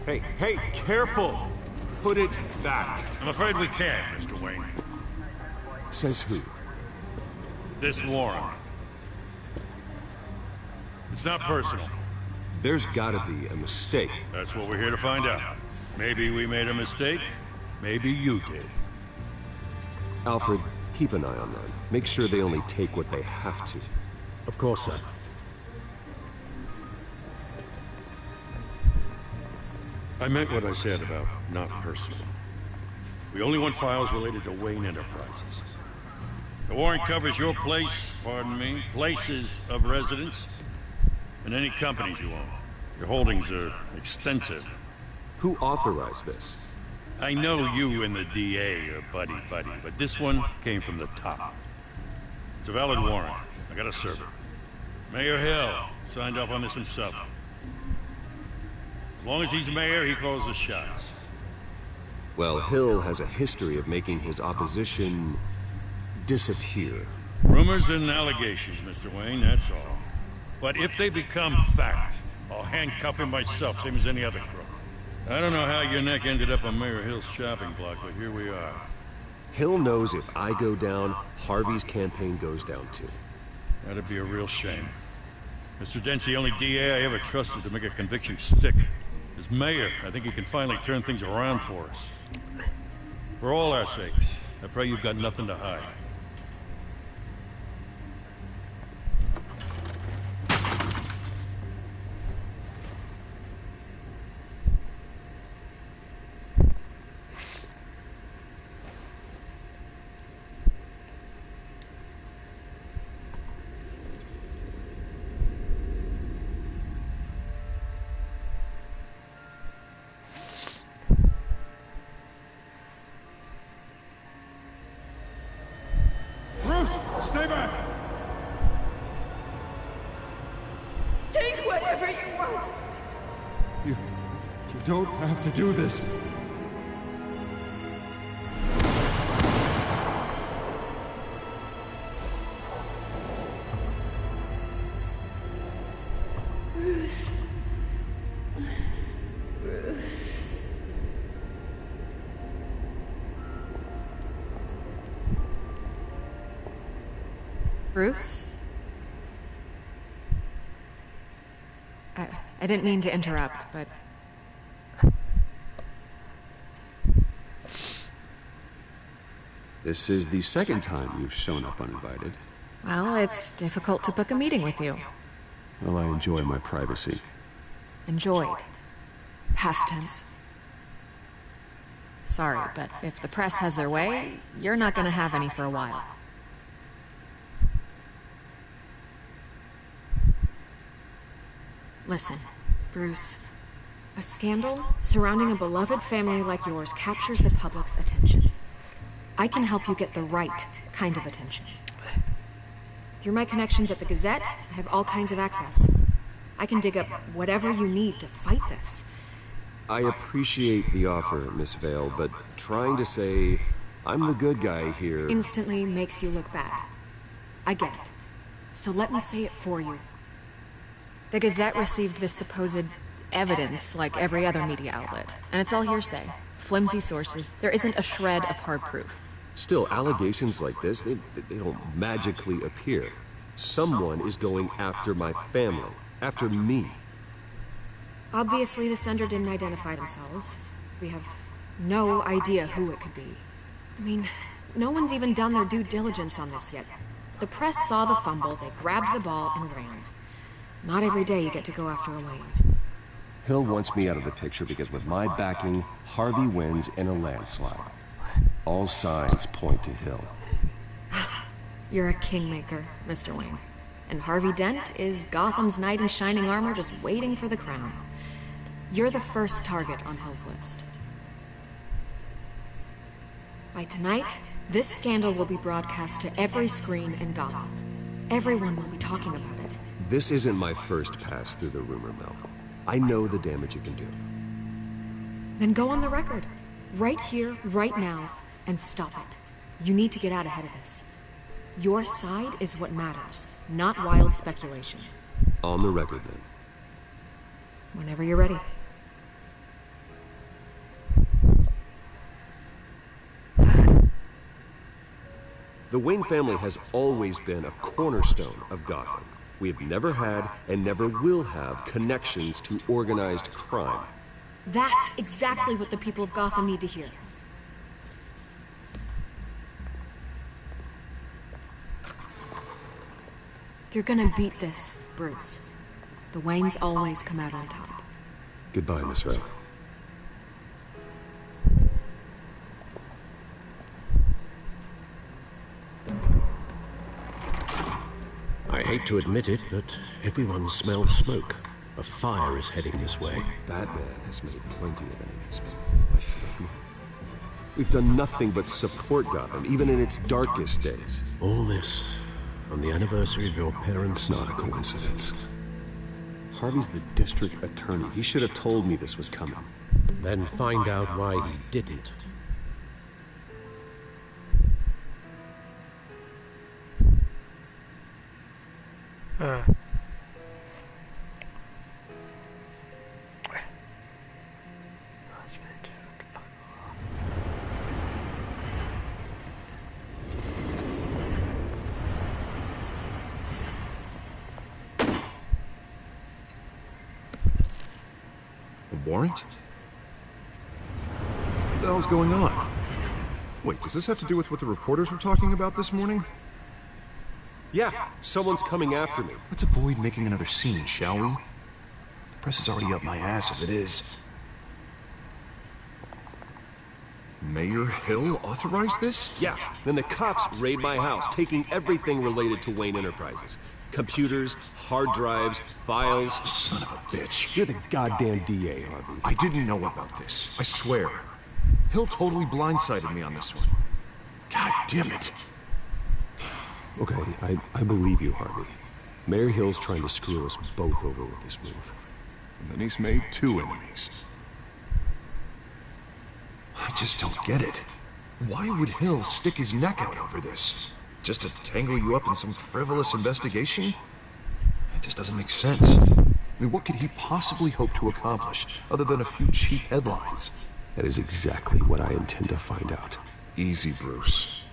Hey, careful! Put it back. I'm afraid we can't, Mr. Wayne. Says who? This warrant. It's not personal. There's gotta be a mistake. That's what we're here to find out. Maybe we made a mistake. Maybe you did. Alfred, keep an eye on them. Make sure they only take what they have to. Of course, sir. I meant what I said about not personal. We only want files related to Wayne Enterprises. The warrant covers your places of residence, and any companies you own. Your holdings are extensive. Who authorized this? I know you and the DA are buddy-buddy, but this one came from the top. It's a valid warrant. I gotta serve it. Mayor Hill signed off on this himself. As long as he's mayor, he calls the shots. Well, Hill has a history of making his opposition disappear. Rumors and allegations, Mr. Wayne, that's all. But if they become fact, I'll handcuff him myself, same as any other crook. I don't know how your neck ended up on Mayor Hill's shopping block, but here we are. Hill knows if I go down, Harvey's campaign goes down too. That'd be a real shame. Mr. Dent's the only DA I ever trusted to make a conviction stick. As mayor, I think he can finally turn things around for us. For all our sakes, I pray you've got nothing to hide. Stay back! Take whatever you want! You don't have to do this. Bruce. Bruce. Bruce? I didn't mean to interrupt, but... This is the second time you've shown up uninvited. Well, it's difficult to book a meeting with you. Well, I enjoy my privacy. Enjoyed. Past tense. Sorry, but if the press has their way, you're not gonna have any for a while. Listen, Bruce. A scandal surrounding a beloved family like yours captures the public's attention. I can help you get the right kind of attention. Through my connections at the Gazette, I have all kinds of access. I can dig up whatever you need to fight this. I appreciate the offer, Miss Vale, but trying to say I'm the good guy here... instantly makes you look bad. I get it. So let me say it for you. The Gazette received this supposed evidence like every other media outlet, and it's all hearsay. Flimsy sources. There isn't a shred of hard proof. Still, allegations like this, they don't magically appear. Someone is going after my family. After me. Obviously, the sender didn't identify themselves. We have no idea who it could be. I mean, no one's even done their due diligence on this yet. The press saw the fumble, they grabbed the ball and ran. Not every day you get to go after a Wayne. Hill wants me out of the picture because with my backing, Harvey wins in a landslide. All signs point to Hill. You're a kingmaker, Mr. Wayne. And Harvey Dent is Gotham's knight in shining armor just waiting for the crown. You're the first target on Hill's list. By tonight, this scandal will be broadcast to every screen in Gotham. Everyone will be talking about it. This isn't my first pass through the rumor mill. I know the damage it can do. Then go on the record. Right here, right now, and stop it. You need to get out ahead of this. Your side is what matters, not wild speculation. On the record, then. Whenever you're ready. The Wayne family has always been a cornerstone of Gotham. We have never had and never will have connections to organized crime. That's exactly what the people of Gotham need to hear. You're gonna beat this, Bruce. The Waynes always come out on top. Goodbye, Miss Ray. I hate to admit it, but everyone smells smoke. A fire is heading this way. Batman has made plenty of enemies, but my family... We've done nothing but support Gotham, even in its darkest days. All this on the anniversary of your parents' It's not a coincidence. Harvey's the district attorney. He should have told me this was coming. Then find out why he didn't. A warrant? What the hell's going on? Wait, does this have to do with what the reporters were talking about this morning? Yeah, someone's coming after me. Let's avoid making another scene, shall we? The press is already up my ass as it is. Mayor Hill authorized this? Yeah, then the cops raid my house, taking everything related to Wayne Enterprises. Computers, hard drives, files. Son of a bitch. You're the goddamn DA, Harvey. I didn't know about this. I swear. Hill totally blindsided me on this one. God damn it. Okay, I believe you, Harvey. Mayor Hill's trying to screw us both over with this move. And then he's made two enemies. I just don't get it. Why would Hill stick his neck out over this? Just to tangle you up in some frivolous investigation? It just doesn't make sense. I mean, what could he possibly hope to accomplish other than a few cheap headlines? That is exactly what I intend to find out. Easy, Bruce.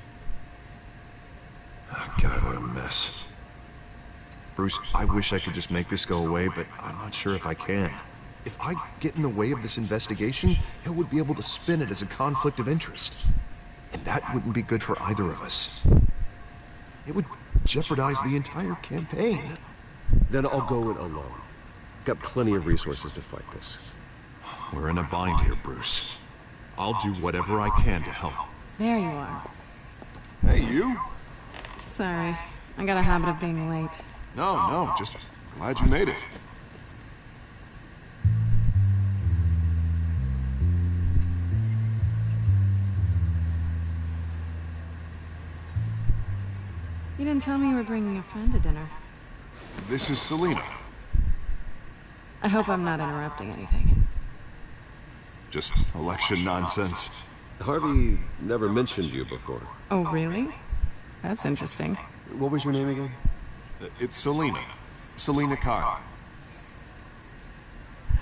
Oh, God, what a mess. Bruce, I wish I could just make this go away, but I'm not sure if I can. If I get in the way of this investigation, Hill would be able to spin it as a conflict of interest. And that wouldn't be good for either of us. It would jeopardize the entire campaign. Then I'll go it alone. I've got plenty of resources to fight this. We're in a bind here, Bruce. I'll do whatever I can to help. There you are. Hey, you? Sorry, I got a habit of being late. No, just glad you made it. You didn't tell me you were bringing a friend to dinner. This is Selina. I hope I'm not interrupting anything. Just election nonsense. Harvey never mentioned you before. Oh, really? That's interesting. What was your name again? It's Selina. Selina Kyle.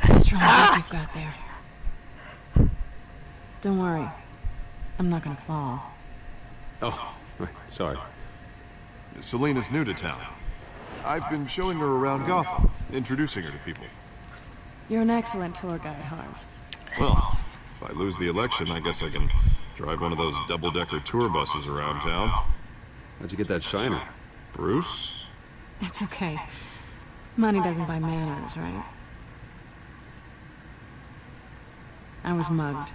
That's a strong group you've got there. Don't worry. I'm not gonna fall. Oh, right, sorry. Selina's new to town. I've been showing her around Gotham, introducing her to people. You're an excellent tour guide, Harv. Well, if I lose the election, I guess I can drive one of those double-decker tour buses around town. How'd you get that shiner? Bruce? It's okay. Money doesn't buy manners, right? I was mugged.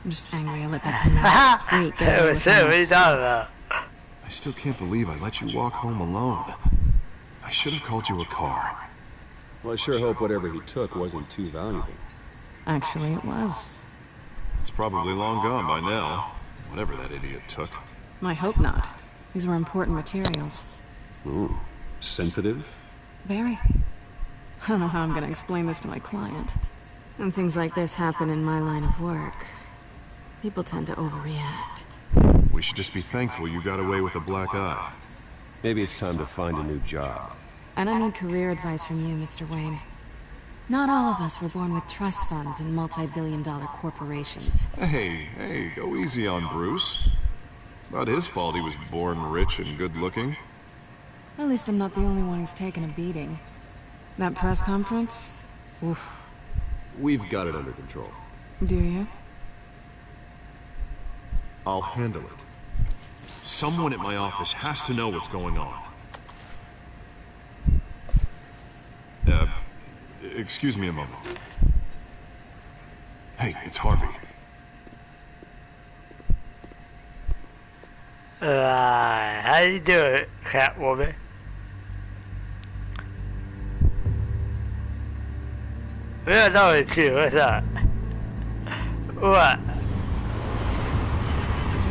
I'm just angry I let that pronounced freak get away with What are you this. talking about? I still can't believe I let you walk home alone. I should have called you a car. Well, I sure hope whatever he took wasn't too valuable. Actually, it was. It's probably long gone by now, whatever that idiot took. I hope not. These were important materials. Ooh, sensitive? Very. I don't know how I'm gonna explain this to my client. When things like this happen in my line of work, people tend to overreact. We should just be thankful you got away with a black eye. Maybe it's time to find a new job. I don't need career advice from you, Mr. Wayne. Not all of us were born with trust funds and multi-billion-dollar corporations. Hey, go easy on Bruce. It's not his fault he was born rich and good-looking. At least I'm not the only one who's taken a beating. That press conference? Oof. We've got it under control. Do you? I'll handle it. Someone at my office has to know what's going on. Excuse me a moment. Hey, it's Harvey. How you doing, Catwoman? We don't know it too, what's up? What?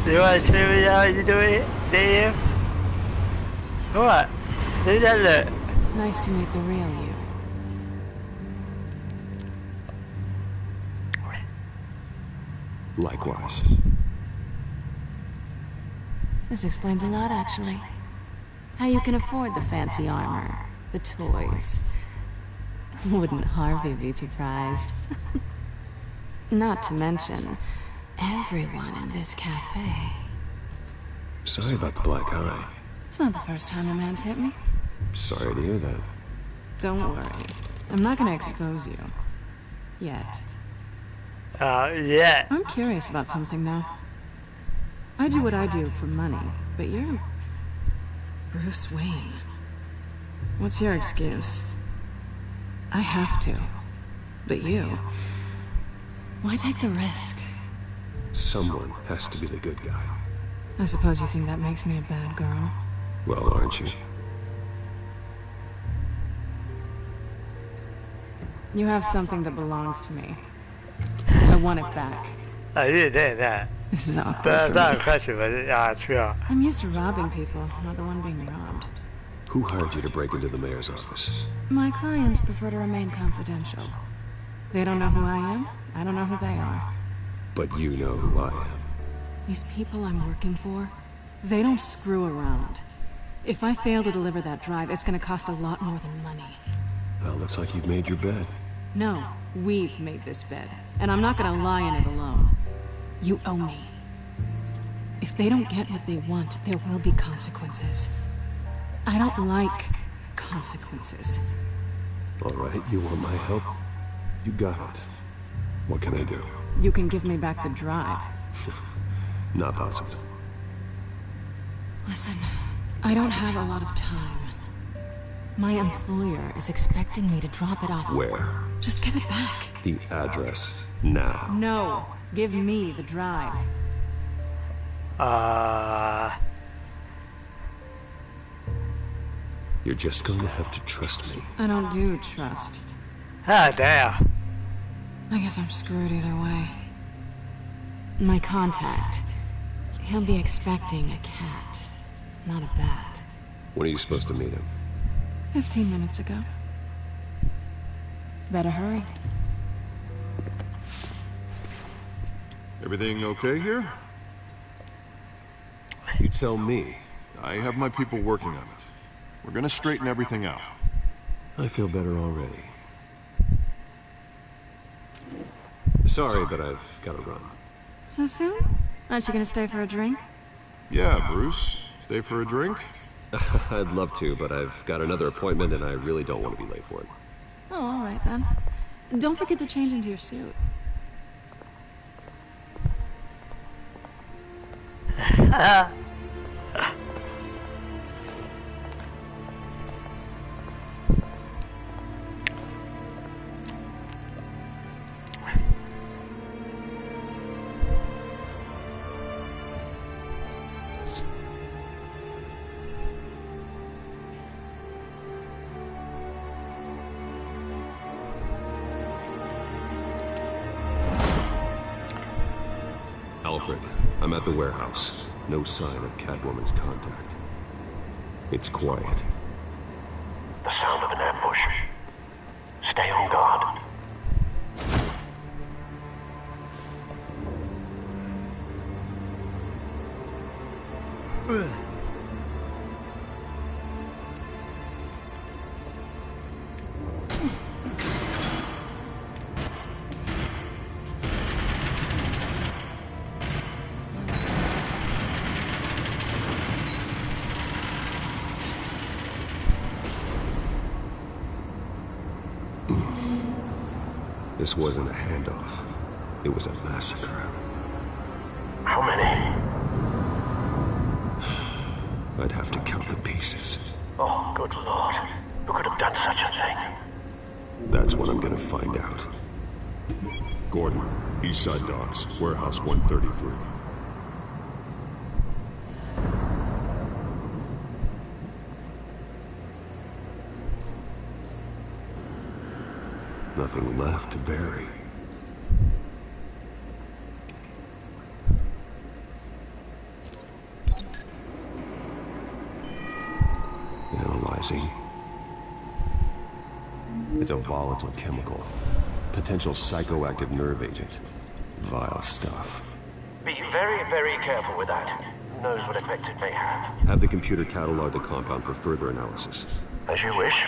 You want to show me how you do it, do you? What? Do that look? Nice to meet the real you. Likewise. This explains a lot, actually. How you can afford the fancy armor, the toys. Wouldn't Harvey be surprised? Not to mention, everyone in this cafe. Sorry about the black eye. It's not the first time a man's hit me. Sorry to hear that. Don't worry. I'm not gonna expose you. Yet. Yeah. I'm curious about something, though. I do what I do for money, but you're Bruce Wayne. What's your excuse? I have to. But you... why take the risk? Someone has to be the good guy. I suppose you think that makes me a bad girl. Well, aren't you? You have something that belongs to me. I want it back. Oh, you did that. This is awkward That's for not me. a question, but it's real. I'm used to robbing people, not the one being robbed. Who hired you to break into the mayor's office? My clients prefer to remain confidential. They don't know who I am. I don't know who they are. But you know who I am. These people I'm working for, they don't screw around. If I fail to deliver that drive, it's gonna cost a lot more than money. Well, looks like you've made your bed. No, we've made this bed, and I'm not gonna lie in it alone. You owe me. If they don't get what they want, there will be consequences. I don't like consequences. All right, you want my help? You got it. What can I do? You can give me back the drive. Not possible. Listen, I don't have a lot of time. My employer is expecting me to drop it off. Where? Just give it back. The address. Now. No, give me the drive. You're just going to have to trust me. I don't do trust. Ah, damn. I guess I'm screwed either way. My contact, he'll be expecting a cat, not a bat. When are you supposed to meet him? 15 minutes ago. Better hurry. Everything okay here? You tell me. I have my people working on it. We're gonna straighten everything out. I feel better already. Sorry, but I've got to run. So soon? Aren't you gonna stay for a drink? Yeah, Bruce. Stay for a drink? I'd love to, but I've got another appointment and I really don't want to be late for it. Oh, all right then. Don't forget to change into your suit. Alfred, I'm at the warehouse. No sign of Catwoman's contact. It's quiet. The sound of an ambush. Stay on guard. This wasn't a handoff. It was a massacre. How many? I'd have to count the pieces. Oh, good lord. Who could have done such a thing? That's what I'm gonna find out. Gordon, Eastside Docks, Warehouse 133. Nothing left to bury. Analyzing. It's a volatile chemical. Potential psychoactive nerve agent. Vile stuff. Be very, very careful with that. Who knows what effect it may have. Have the computer catalog the compound for further analysis. As you wish.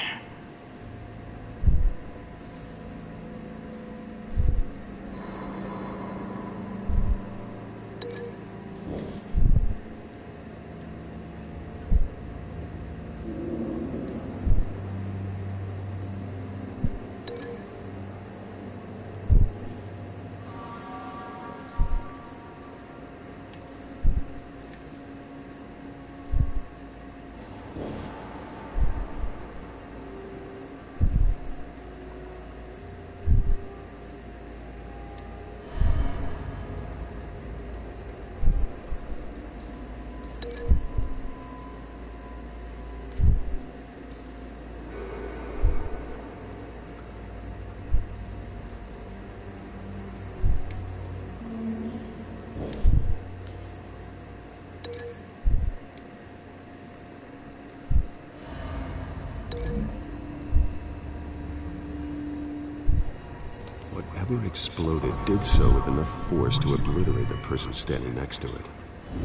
Whatever exploded did so with enough force to obliterate the person standing next to it.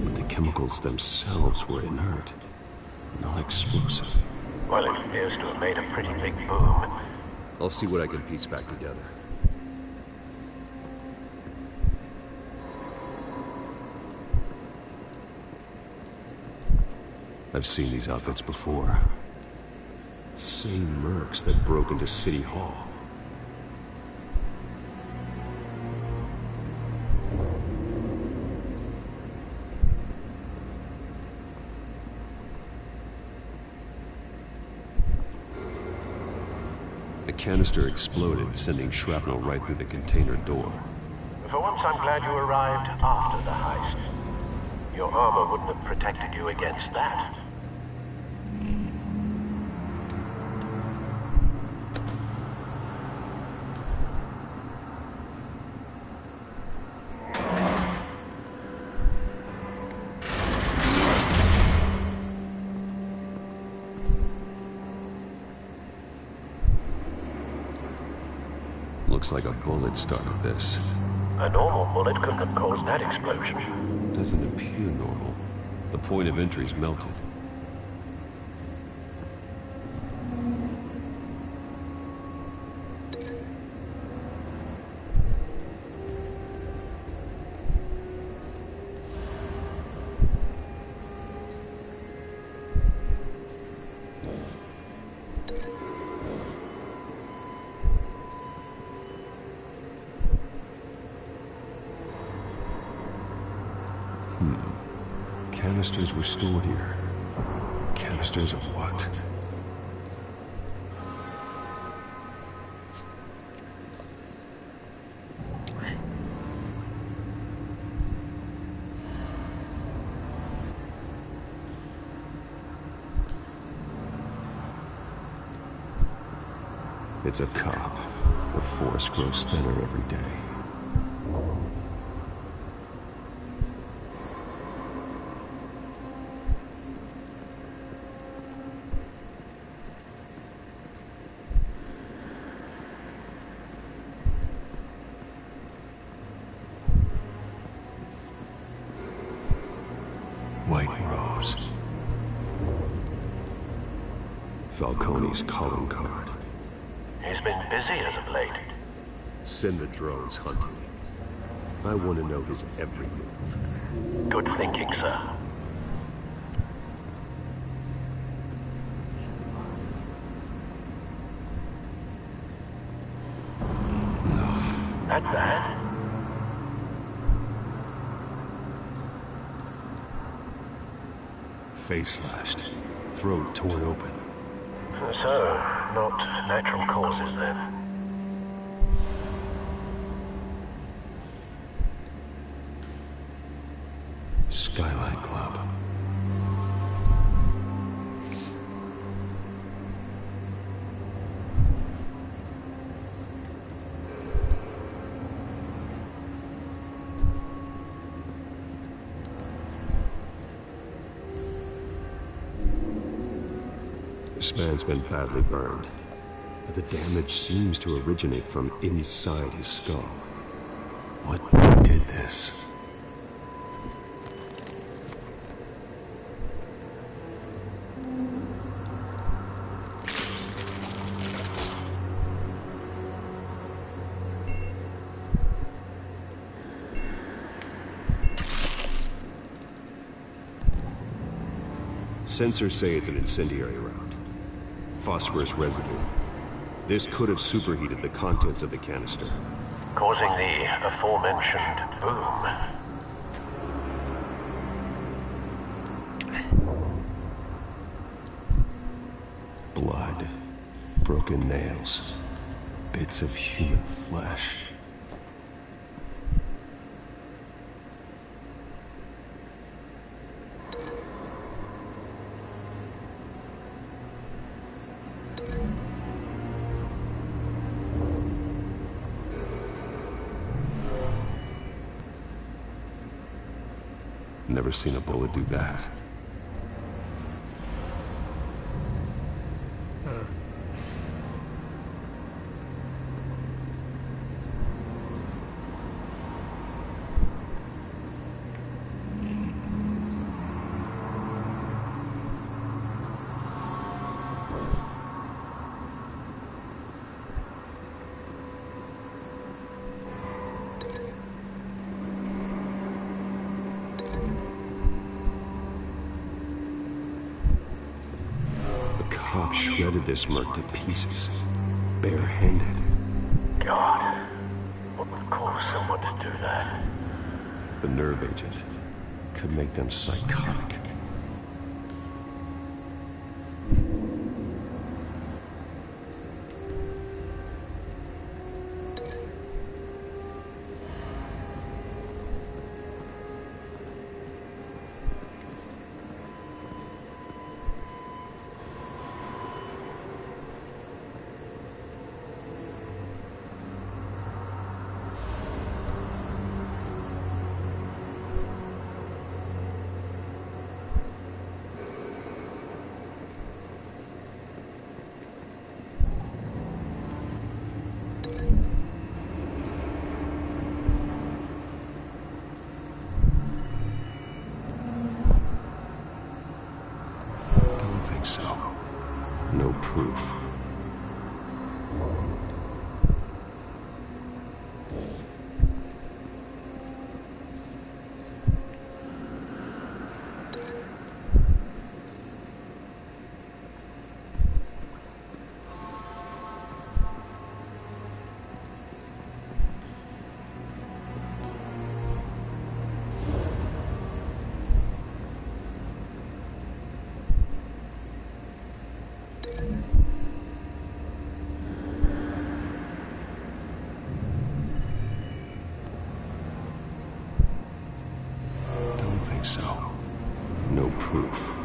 But the chemicals themselves were inert, not explosive. Well, it appears to have made a pretty big boom. I'll see what I can piece back together. I've seen these outfits before. Same mercs that broke into City Hall. The canister exploded, sending shrapnel right through the container door. For once, I'm glad you arrived after the heist. Your armor wouldn't have protected you against that. Looks like a bullet started this. A normal bullet couldn't have caused that explosion. Doesn't appear normal. The point of entry's melted. Canisters were stored here. Canisters of what? It's a cop. The force grows thinner every day. White Rose. Falcone's calling card. He's been busy as of late. Send the drones hunting. I want to know his every move. Good thinking, sir. No. had that. Face slashed, throat torn open. So, not natural causes then. Skyline Club. This man's been badly burned, but the damage seems to originate from inside his skull. What did this? Sensors say it's an incendiary round. Phosphorus residue. This could have superheated the contents of the canister, Causing the aforementioned boom. Blood, broken nails, bits of human flesh. Never seen a bullet do that. Cop shredded this merc to pieces, barehanded. God, what would cause someone to do that? The nerve agent could make them psychotic. So, no proof. So, no proof.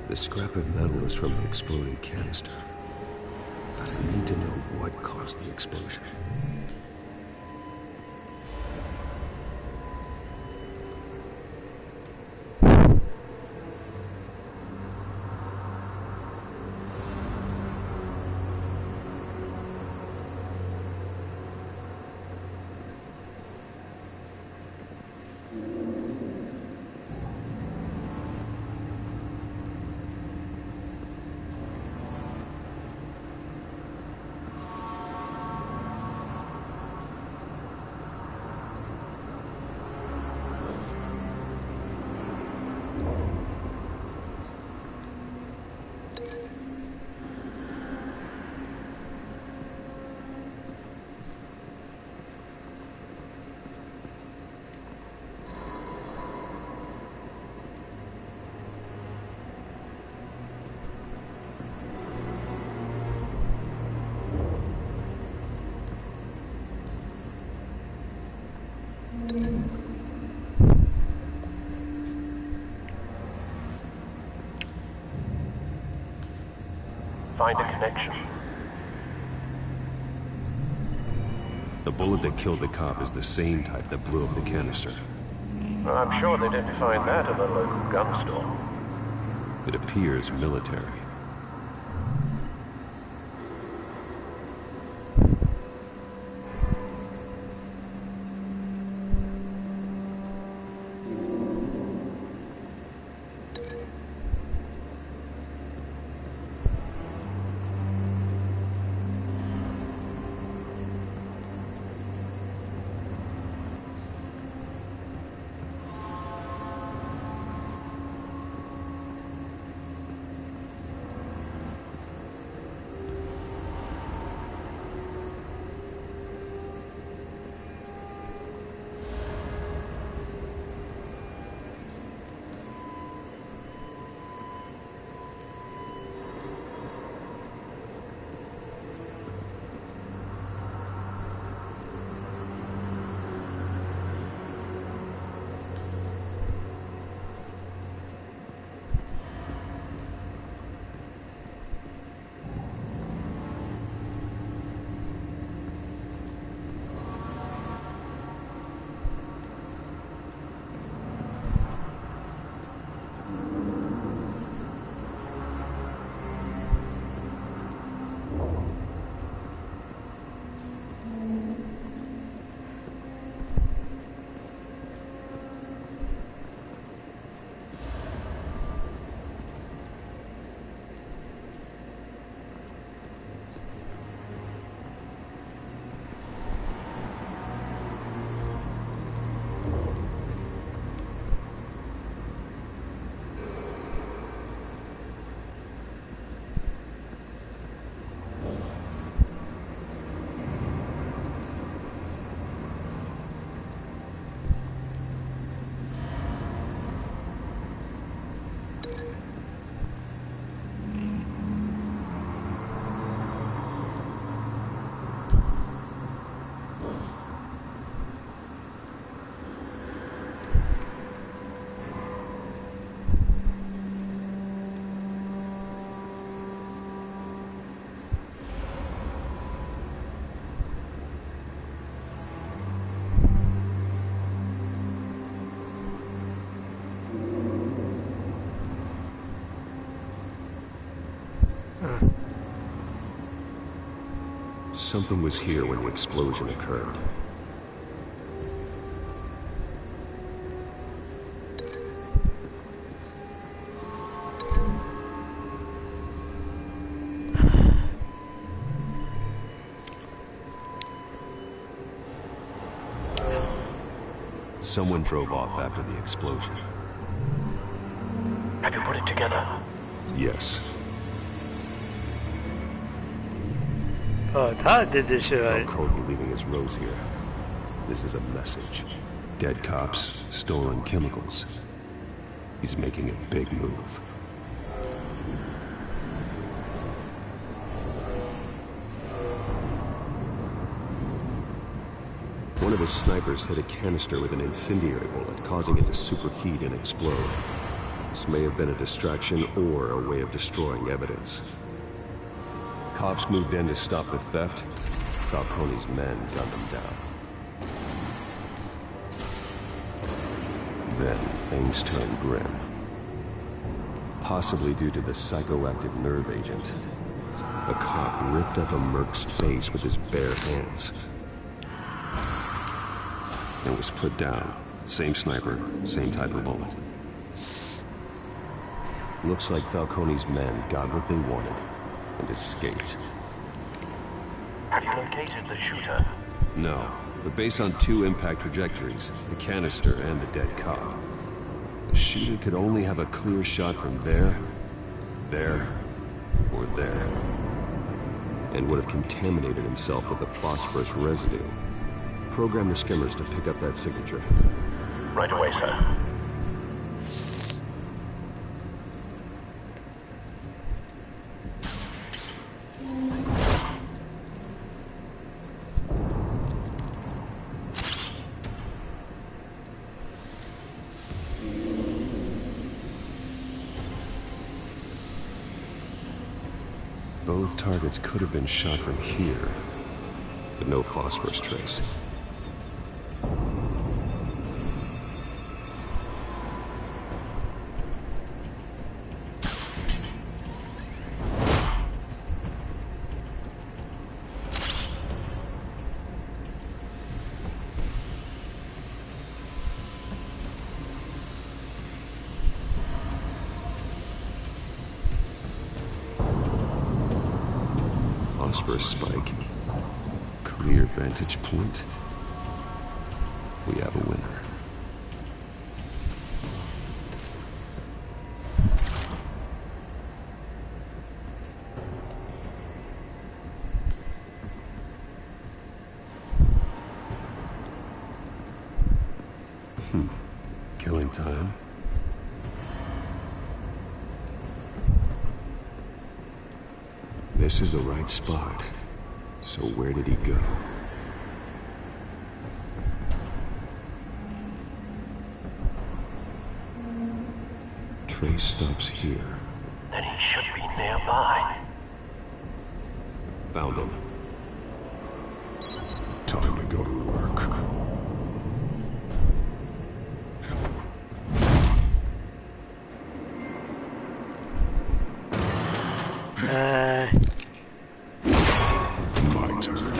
The scrap of metal is from the exploded canister. But I need to know what caused the explosion. Find a connection. The bullet that killed the cop is the same type that blew up the canister. Well, I'm sure they didn't find that at the local gun store. It appears military. Something was here when the explosion occurred. Someone drove off after the explosion. Have you put it together? Yes. 哦，他这是 Cody leaving his rose here. This is a message. Dead cops, stolen chemicals. He's making a big move. One of his snipers hit a canister with an incendiary bullet, causing it to superheat and explode. This may have been a distraction or a way of destroying evidence. Cops moved in to stop the theft. Falcone's men gunned them down. Then things turned grim. Possibly due to the psychoactive nerve agent. A cop ripped up a merc's face with his bare hands. And was put down. Same sniper, same type of bullet. Looks like Falcone's men got what they wanted and escaped. Have you located the shooter? No, but based on two impact trajectories, the canister and the dead cop, the shooter could only have a clear shot from there, or there, and would have contaminated himself with the phosphorus residue. Program the skimmers to pick up that signature. Right away, sir. Both targets could have been shot from here, but no phosphorus trace. Phosphorus spike. Clear vantage point. We have a winner. Killing time. This is the right spot. So where did he go? Trace stops here. Then he should be nearby. Found him. Time to go to work. My turn.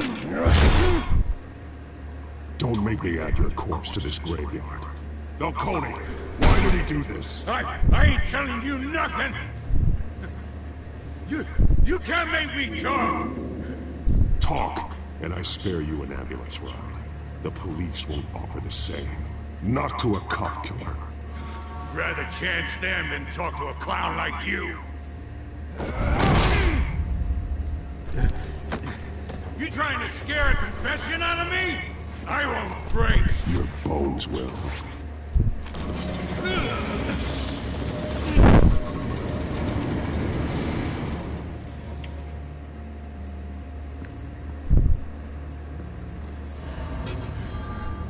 Don't make me add your corpse to this graveyard. Falcone, why did he do this? I ain't telling you nothing! You can't make me talk! Talk, and I spare you an ambulance ride. The police won't offer the same. Not to a cop killer. Rather chance them than talk to a clown like you. You trying to scare a confession out of me? I won't break. Your bones will.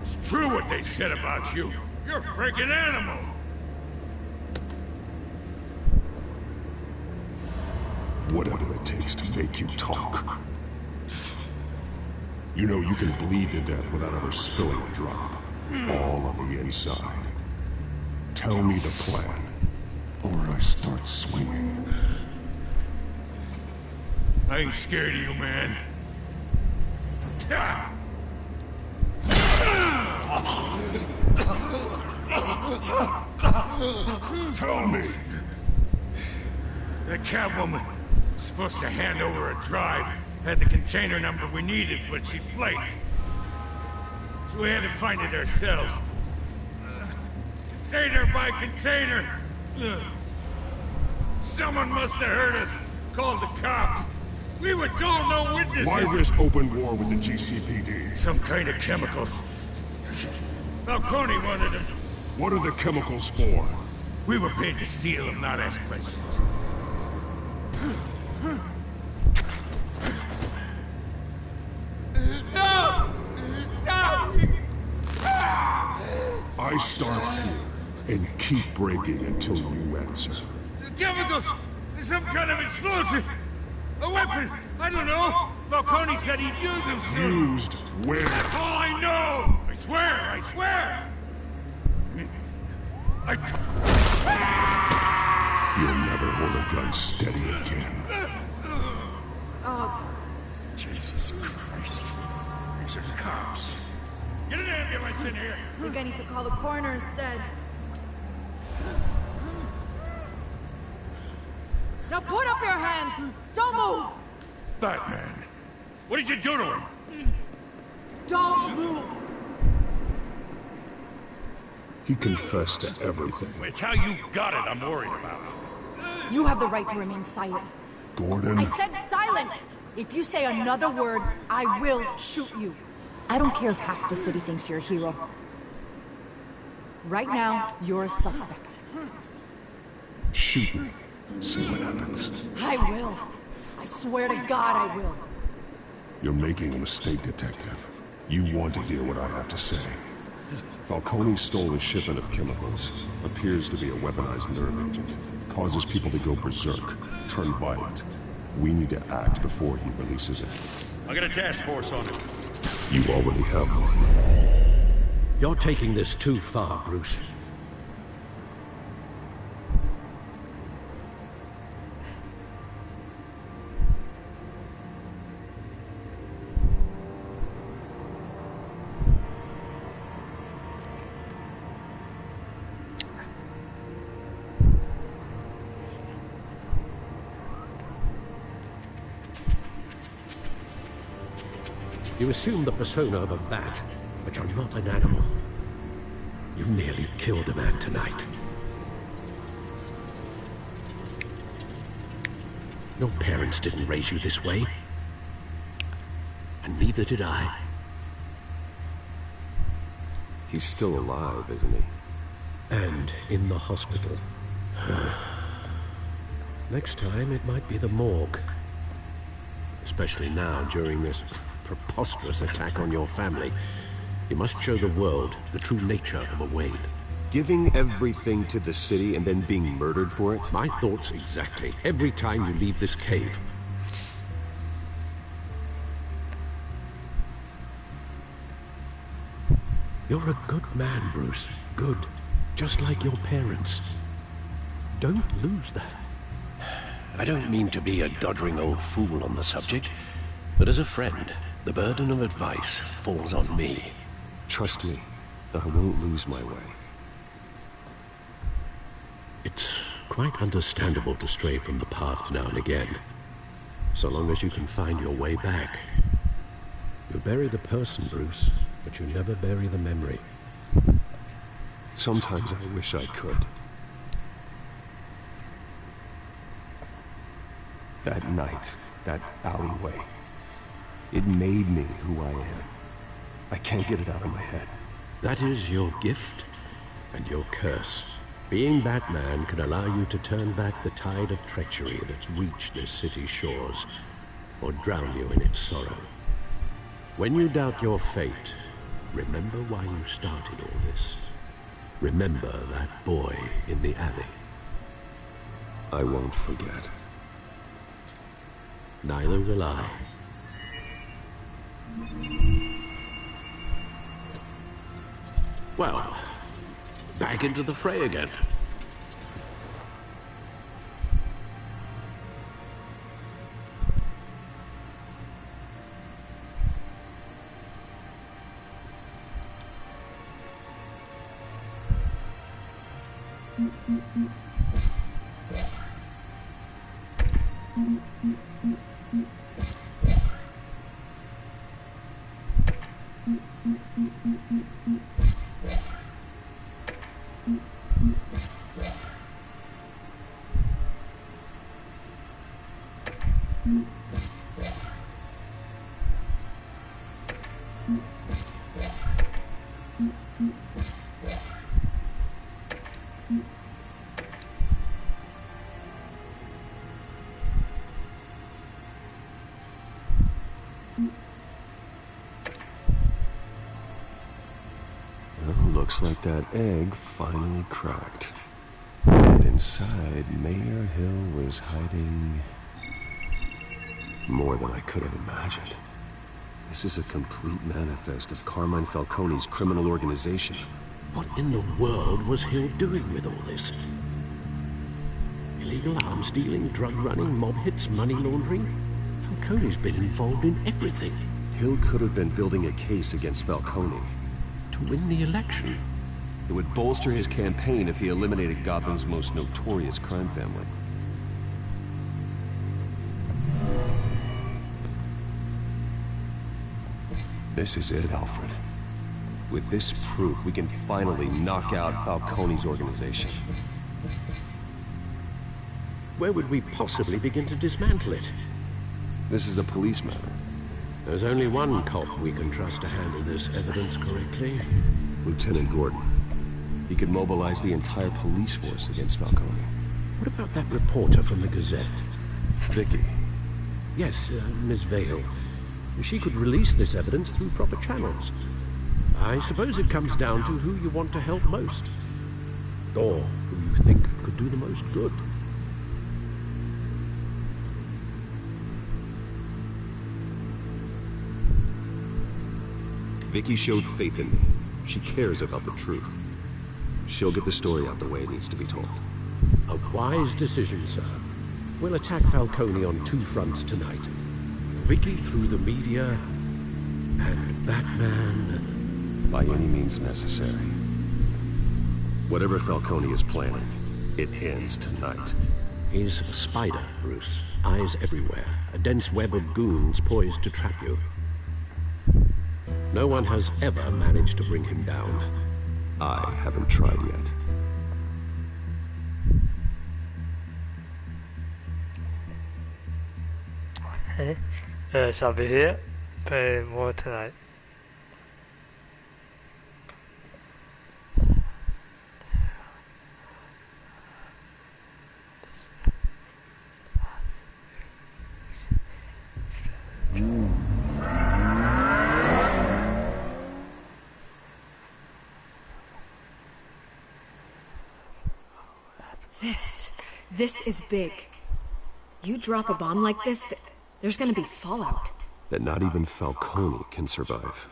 It's true what they said about you. You're a freaking animal. Whatever it takes to make you talk. You know you can bleed to death without ever spilling a drop. All on the inside. Tell me the plan, or I start swinging. I ain't scared of you, man. Tell me! The Catwoman was supposed to hand over a drive. Had the container number we needed, but she flaked. So we had to find it ourselves. Container by container. Someone must have heard us. Called the cops. We were told no witnesses. Why risk open war with the GCPD? Some kind of chemicals. Falcone wanted them. What are the chemicals for? We were paid to steal them, not ask questions. No! Stop! I start here and keep breaking until you answer. The chemicals! Some kind of explosive! A weapon! I don't know! Falcone said he'd use them soon! Used where? That's all I know! I swear! I swear! You'll never hold a gun steady again. Jesus Christ. These are cops. Get an ambulance in here! I think I need to call the coroner instead. Now put up your hands! Don't move! Batman. What did you do to him? Don't move! He confessed to everything. It's how you got it I'm worried about. You have the right to remain silent. Gordon? I said silent! If you say another word, I will shoot you. I don't care if half the city thinks you're a hero. Right now, you're a suspect. Shoot me. See what happens. I will. I swear to God I will. You're making a mistake, Detective. You want to hear what I have to say. Falcone stole a shipment of chemicals. Appears to be a weaponized nerve agent. Causes people to go berserk, turn violent. We need to act before he releases it. I got a task force on it. You already have one. You're taking this too far, Bruce. You assume the persona of a bat, but you're not an animal. You nearly killed a man tonight. Your parents didn't raise you this way. And neither did I. He's still alive, isn't he? And in the hospital. Next time, it might be the morgue. Especially now, during this preposterous attack on your family. You must show the world the true nature of a Wayne. Giving everything to the city and then being murdered for it? My thoughts exactly. Every time you leave this cave. You're a good man, Bruce. Good. Just like your parents. Don't lose that. I don't mean to be a doddering old fool on the subject, but as a friend, the burden of advice falls on me. Trust me, I won't lose my way. It's quite understandable to stray from the path now and again, so long as you can find your way back. You bury the person, Bruce, but you never bury the memory. Sometimes I wish I could. That night, that alleyway, it made me who I am. I can't get it out of my head. That is your gift and your curse. Being Batman can allow you to turn back the tide of treachery that's reached this city's shores, or drown you in its sorrow. When you doubt your fate, remember why you started all this. Remember that boy in the alley. I won't forget. Neither will I. Well, back into the fray again. Looks like that egg finally cracked. And inside, Mayor Hill was hiding more than I could have imagined. This is a complete manifest of Carmine Falcone's criminal organization. What in the world was Hill doing with all this? Illegal arms dealing, drug running, mob hits, money laundering? Falcone's been involved in everything. Hill could have been building a case against Falcone. To win the election. It would bolster his campaign if he eliminated Gotham's most notorious crime family. This is it, Alfred. With this proof, we can finally knock out Falcone's organization. Where would we possibly begin to dismantle it? This is a police matter. There's only one cop we can trust to handle this evidence correctly. Lieutenant Gordon. He could mobilize the entire police force against Falcone. What about that reporter from the Gazette? Vicky. Yes, Miss Vale. She could release this evidence through proper channels. I suppose it comes down to who you want to help most. Or who you think could do the most good. Vicky showed faith in me. She cares about the truth. She'll get the story out the way it needs to be told. A wise decision, sir. We'll attack Falcone on 2 fronts tonight. Vicky through the media, and Batman... by any means necessary. Whatever Falcone is planning, it ends tonight. He's a spider, Bruce. Eyes everywhere. A dense web of goons poised to trap you. No one has ever managed to bring him down. I haven't tried yet. Shall be here. Pay more tonight. This is big. You drop a bomb like this, there's gonna be fallout. That not even Falcone can survive.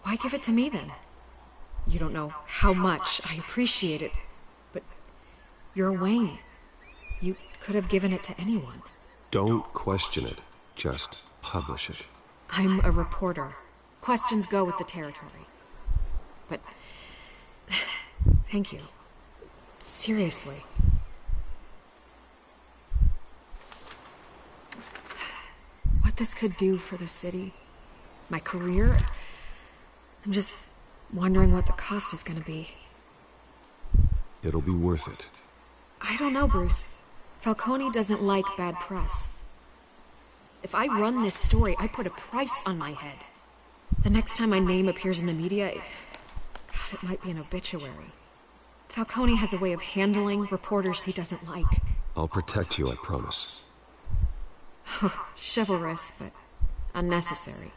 Why give it to me then? You don't know how much I appreciate it, but you're Wayne. You could have given it to anyone. Don't question it. Just publish it. I'm a reporter. Questions go with the territory. But... thank you. Seriously. What this could do for the city, my career, I'm just wondering what the cost is gonna be. It'll be worth it. I don't know, Bruce. Falcone doesn't like bad press. If I run this story, I put a price on my head. The next time my name appears in the media, God, it might be an obituary. Falcone has a way of handling reporters he doesn't like. I'll protect you, I promise. Chivalrous, but unnecessary.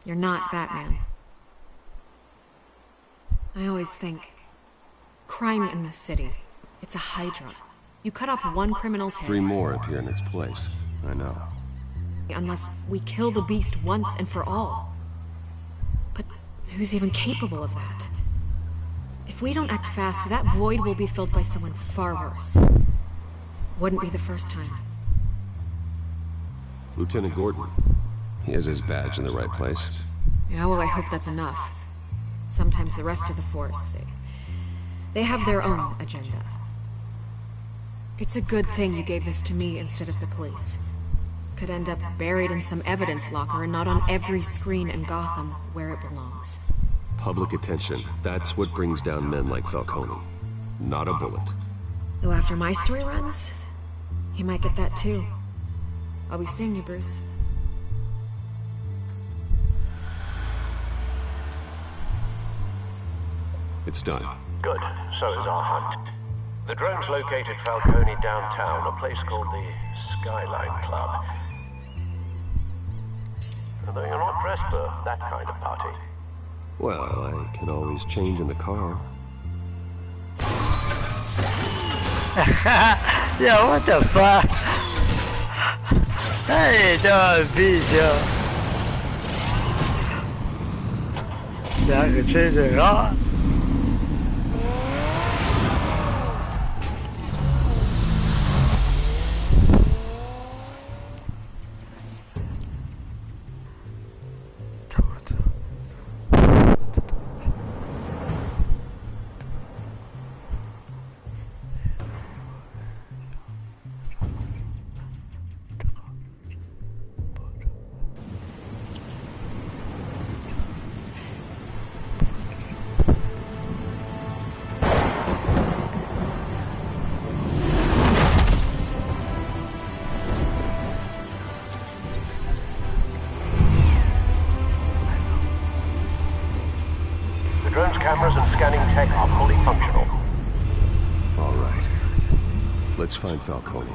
You're not Batman. I always think, crime in this city, it's a hydra. You cut off one criminal's head... 3 more appear in its place. I know. Unless we kill the beast once and for all. But who's even capable of that? If we don't act fast, that void will be filled by someone far worse. Wouldn't be the first time. Lieutenant Gordon. He has his badge in the right place. Yeah, well, I hope that's enough. Sometimes the rest of the force, they have their own agenda. It's a good thing you gave this to me instead of the police. Could end up buried in some evidence locker and not on every screen in Gotham where it belongs. Public attention. That's what brings down men like Falcone. Not a bullet. Though after my story runs, he might get that too. I'll be seeing you, Bruce. It's done. Good. So is our hunt. The drones located Falcone downtown, a place called the Skyline Club. Although you're not dressed for that kind of party. Well, I can always change in the car. Yo, what the fuck? Hey, don't be yo. 两个车子啊。Cameras and scanning tech are fully functional. All right. Let's find Falcone.